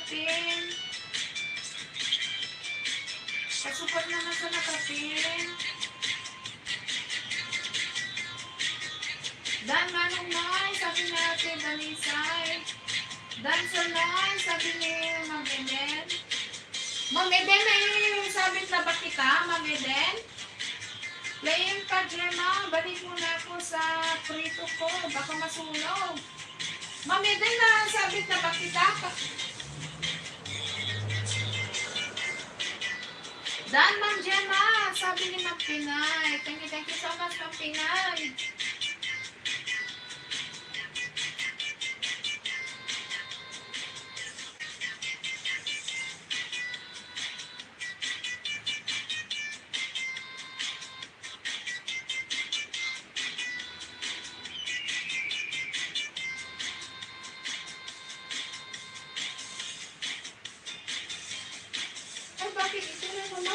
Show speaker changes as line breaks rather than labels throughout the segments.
nakapin. Pasupot naman sa nakapin. Dan Manong Noy, sabi natin, Dalisay. Dan Sonoy, sabi ni Ma'am Eden. Ma'am Eden, may sabit na ba kita, Ma'am Eden? Playing pa, Gemma. Balik muna ako sa prito ko. Baka masunog. Ma'am Eden, sabit na ba kita? Dan, Ma'am Gemma, sabi ni Ma'am Pinay. Thank you so much, Ma'am Pinay.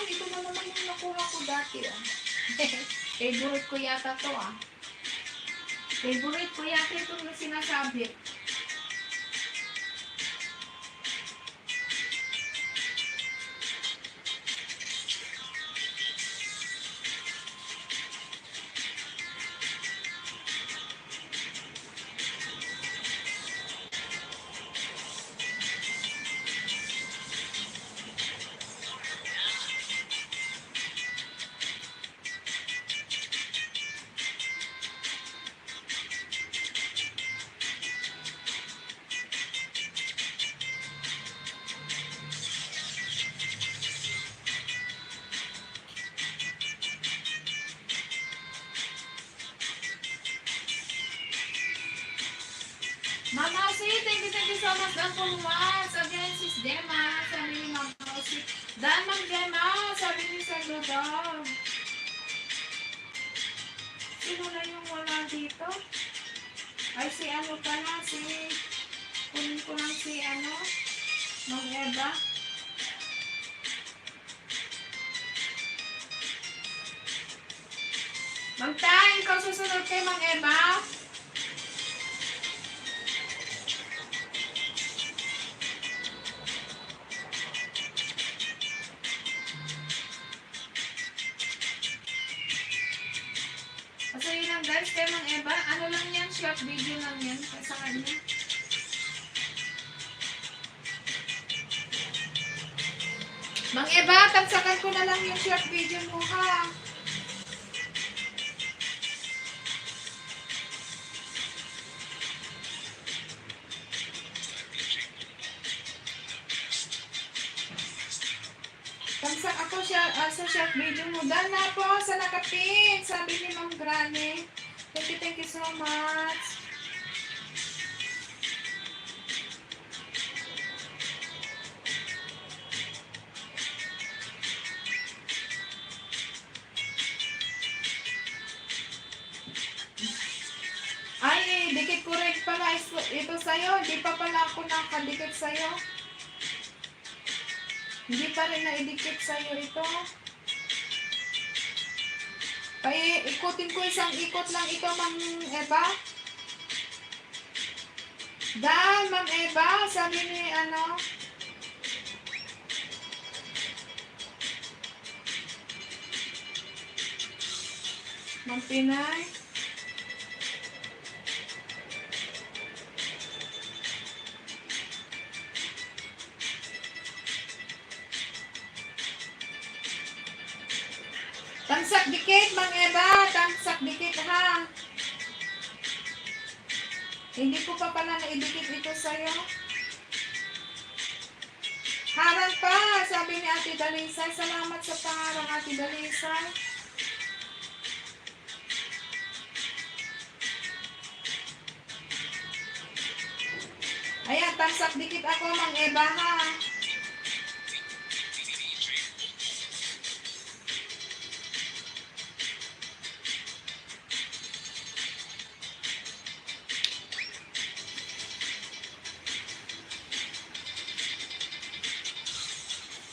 Ito na naman yung nakuha ko dati. Favorite ko yata to. Favorite ko yata itong sinasabi. Mama Si, thank you so much. Dan Pulwas. Again, sis Gemma. Sabi ni Mama Si. Dan Ma'am Gemma. Sabi ni Salvador. Sino na yung wala dito? Ay, si ano pala. Kunin ko lang si ano. Ma'am Eva. Ma'am Tay, ikaw susunod kay Ma'am Eva. So yun lang guys, kay Mang Eva, ano lang yan, short video lang yan sa kanya. Mang Eva, tagsakan ko na lang yung short video mo ha. Tagsak ako sa short video mo. Dala po sa nakapin, sabi ni Ma'am Granny. Thank you so much. Ay, dikit ko rin pala ito sa'yo. Hindi pa pala ako nakadikit sa'yo. Hindi pa rin na-idikit sa'yo ito. Kaya ikutin ko isang ikot lang ito, Ma'am Eva. Dan, Ma'am Eva, sabi ni ano. Ma'am Pinay. Tangsak dikit, Ma'am Eva. Tangsak dikit, ha. Hindi ko pa pala naidikit ito sa'yo. Harang pa, sabi ni Ate Dalisay. Salamat sa pangarang, Ate Dalisay. Ayan, tangsak dikit ako, Ma'am Eva, ha.